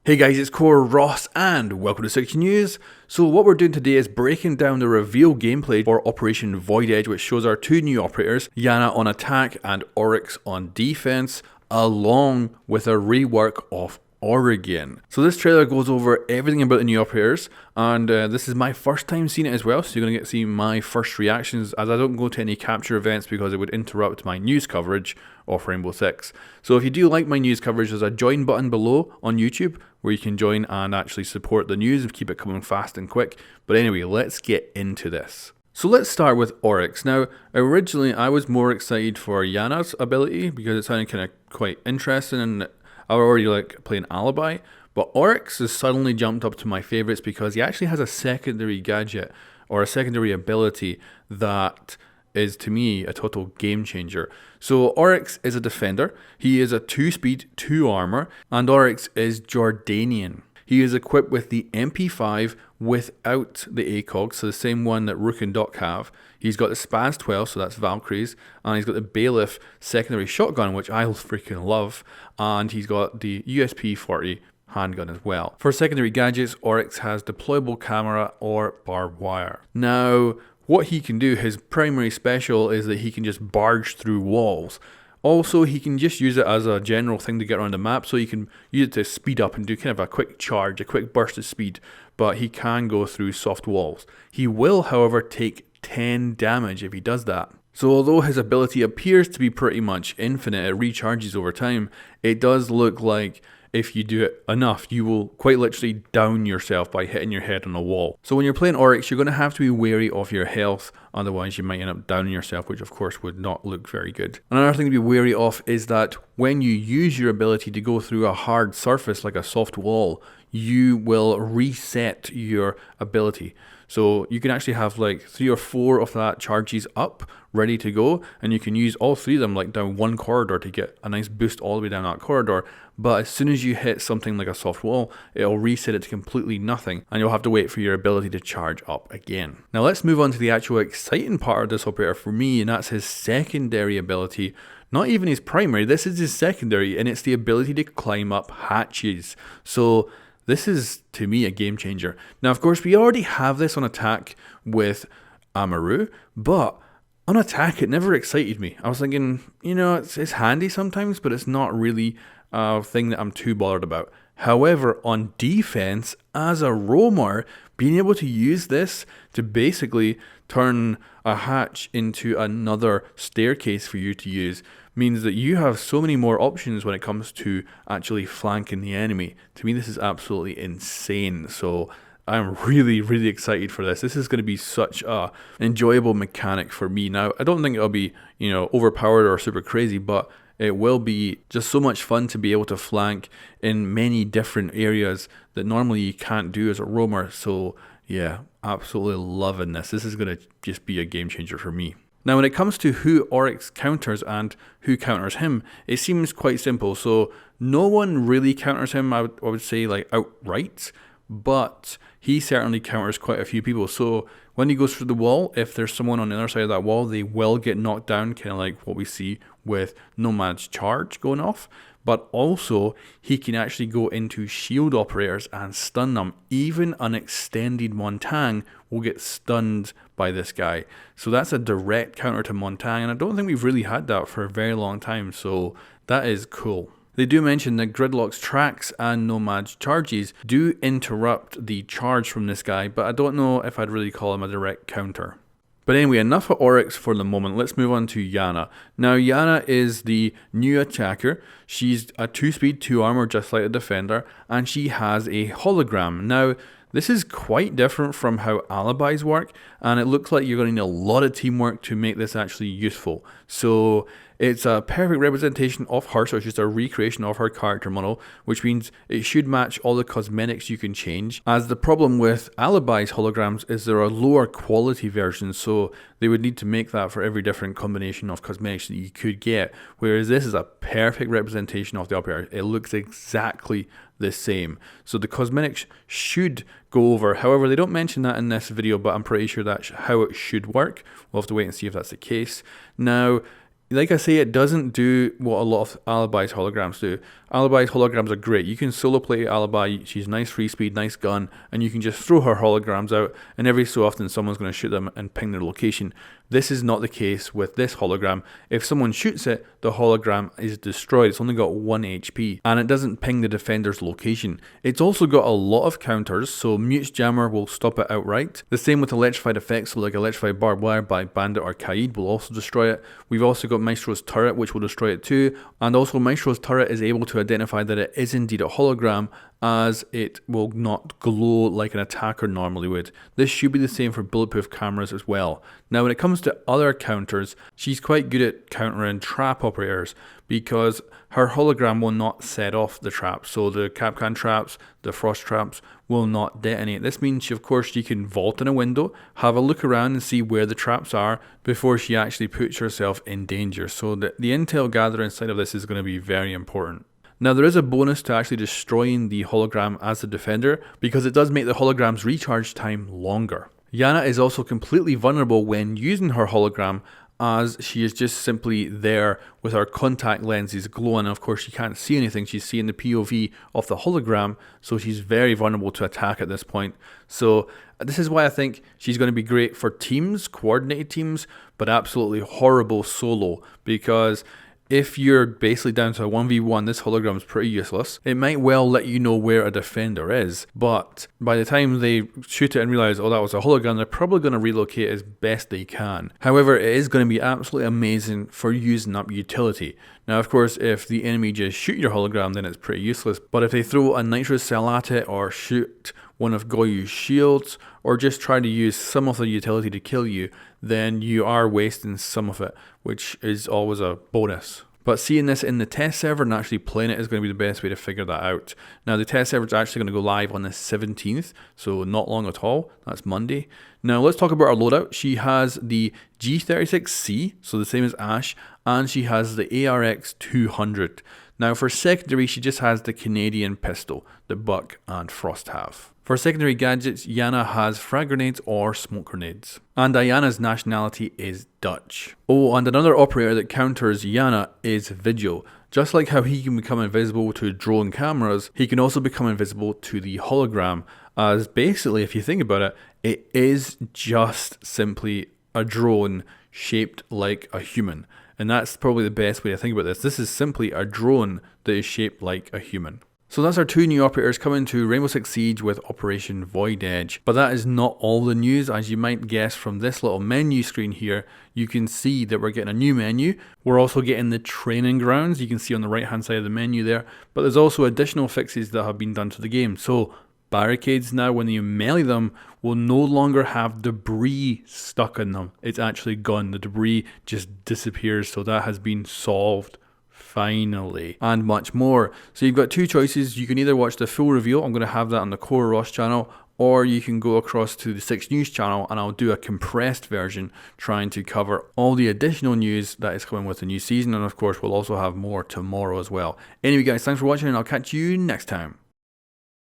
Hey guys, it's Core Ross and welcome to 60 News. So what we're doing today is breaking down the reveal gameplay for Operation Void Edge, which shows our two new operators, Iana on attack and Oryx on defense, along with a rework of Oregon. So this trailer goes over everything about the new operators, and this is my first time seeing it as well, so you're going to get to see my first reactions, as I don't go to any capture events because it would interrupt my news coverage of Rainbow Six. So if you do like my news coverage, there's a join button below on YouTube where you can join and actually support the news and keep it coming fast and quick. But anyway, let's get into this. So let's start with Oryx. Now, originally I was more excited for Iana's ability because it sounded kind of quite interesting and I already like playing Alibi. But Oryx has suddenly jumped up to my favorites because he actually has a secondary gadget or a secondary ability that is to me a total game changer. So Oryx is a defender, he is a 2-speed, 2 armor, and Oryx is Jordanian. He is equipped with the MP5 without the ACOG, so the same one that Rook and Doc have. He's got the Spaz 12, so that's Valkyries, and he's got the Bailiff secondary shotgun, which I freaking love, and he's got the USP 40 handgun as well. For secondary gadgets, Oryx has deployable camera or barbed wire. Now, what he can do, his primary special is that he can just barge through walls. Also, he can just use it as a general thing to get around the map, so you can use it to speed up and do kind of a quick charge, a quick burst of speed, but he can go through soft walls. He will, however, take 10 damage if he does that. So although his ability appears to be pretty much infinite, it recharges over time, it does look like if you do it enough, you will quite literally down yourself by hitting your head on a wall. So when you're playing Oryx, you're going to have to be wary of your health, otherwise you might end up downing yourself, which of course would not look very good. Another thing to be wary of is that when you use your ability to go through a hard surface like a soft wall, you will reset your ability. So you can actually have like 3 or 4 of that charges up, ready to go, and you can use all 3 of them like down one corridor to get a nice boost all the way down that corridor. But as soon as you hit something like a soft wall, it'll reset it to completely nothing, and you'll have to wait for your ability to charge up again. Now let's move on to the actual exciting part of this operator for me, and that's his secondary ability. Not even his primary, this is his secondary, and it's the ability to climb up hatches. So this is, to me, a game changer. Now, of course, we already have this on attack with Amaru, but on attack, it never excited me. I was thinking, you know, it's handy sometimes, but it's not really a thing that I'm too bothered about. However, on defense, as a roamer, being able to use this to basically turn a hatch into another staircase for you to use means that you have so many more options when it comes to actually flanking the enemy. To me, this is absolutely insane. So I'm really excited for this. This is going to be such a enjoyable mechanic for me. Now, I don't think it'll be, overpowered or super crazy, but it will be just so much fun to be able to flank in many different areas that normally you can't do as a roamer. So yeah, absolutely loving this. This is going to just be a game changer for me. Now, when it comes to who Oryx counters and who counters him, it seems quite simple. So no one really counters him, I would say, like outright, but he certainly counters quite a few people. So when he goes through the wall, if there's someone on the other side of that wall, they will get knocked down, kind of like what we see with Nomad's charge going off. But also, he can actually go into shield operators and stun them. Even an extended Montang will get stunned by this guy. So that's a direct counter to Montang, and I don't think we've really had that for a very long time, so that is cool. They do mention that Gridlock's tracks and Nomad's charges do interrupt the charge from this guy, but I don't know if I'd really call him a direct counter. But anyway, enough of Oryx for the moment. Let's move on to Iana. Now, Iana is the new attacker. She's a 2-speed, 2 armor, just like a defender, and she has a hologram. Now, this is quite different from how alibis work, and it looks like you're going to need a lot of teamwork to make this actually useful. So it's a perfect representation of her, so it's just a recreation of her character model, which means it should match all the cosmetics you can change. As the problem with alibis holograms is there are lower quality versions, so they would need to make that for every different combination of cosmetics that you could get, whereas this is a perfect representation of the operator. It looks exactly the same. So the cosmetics should go over. However, they don't mention that in this video, but I'm pretty sure that's how it should work. We'll have to wait and see if that's the case. Now, like I say, it doesn't do what a lot of Alibi's holograms do. Alibi's holograms are great. You can solo play Alibi. She's nice free speed, nice gun, and you can just throw her holograms out, and every so often someone's going to shoot them and ping their location. This is not the case with this hologram. If someone shoots it, the hologram is destroyed. It's only got 1 HP, and it doesn't ping the defender's location. It's also got a lot of counters, so Mute's Jammer will stop it outright. The same with electrified effects, so like electrified barbed wire by Bandit or Kaid will also destroy it. We've also got Maestro's turret, which will destroy it too, and also Maestro's turret is able to identify that it is indeed a hologram, as it will not glow like an attacker normally would. This should be the same for bulletproof cameras as well. Now when it comes to other counters, she's quite good at countering trap operators because her hologram will not set off the traps. So the Capcan traps, the frost traps will not detonate. This means of course she can vault in a window, have a look around and see where the traps are before she actually puts herself in danger. So the intel gathered inside of this is going to be very important. Now there is a bonus to actually destroying the hologram as a defender because it does make the hologram's recharge time longer. Iana is also completely vulnerable when using her hologram, as she is just simply there with her contact lenses glowing. Of course she can't see anything, she's seeing the POV of the hologram, so she's very vulnerable to attack at this point. So this is why I think she's going to be great for teams, coordinated teams, but absolutely horrible solo, because if you're basically down to a 1v1, this hologram is pretty useless. It might well let you know where a defender is, but by the time they shoot it and realize, oh, that was a hologram, they're probably going to relocate as best they can. However, it is going to be absolutely amazing for using up utility. Now, of course, if the enemy just shoot your hologram, then it's pretty useless. But if they throw a nitrous cell at it, or shoot one of Goyu's shields, or just try to use some of the utility to kill you, then you are wasting some of it, which is always a bonus. But seeing this in the test server and actually playing it is going to be the best way to figure that out. Now the test server is actually going to go live on the 17th, so not long at all. That's Monday. Now let's talk about our loadout. She has the G36C, so the same as Ash, and she has the ARX 200. Now for secondary, she just has the Canadian pistol that Buck and Frost have. For secondary gadgets, Iana has frag grenades or smoke grenades. And Iana's nationality is Dutch. Oh, and another operator that counters Iana is Vigil. Just like how he can become invisible to drone cameras, he can also become invisible to the hologram. As basically, if you think about it, it is just simply a drone shaped like a human. And that's probably the best way to think about this. This is simply a drone that is shaped like a human. So that's our two new operators coming to Rainbow Six Siege with Operation Void Edge. But that is not all the news. As you might guess from this little menu screen here, you can see that we're getting a new menu. We're also getting the training grounds. You can see on the right hand side of the menu there. But there's also additional fixes that have been done to the game. So barricades now, when you melee them, will no longer have debris stuck in them. It's actually gone. The debris just disappears. So that has been solved. Finally, and much more. So you've got two choices. You can either watch the full reveal, I'm going to have that on the Core Ross channel, or you can go across to the 6 News channel and I'll do a compressed version trying to cover all the additional news that is coming with the new season, and of course we'll also have more tomorrow as well. Anyway guys, thanks for watching and I'll catch you next time.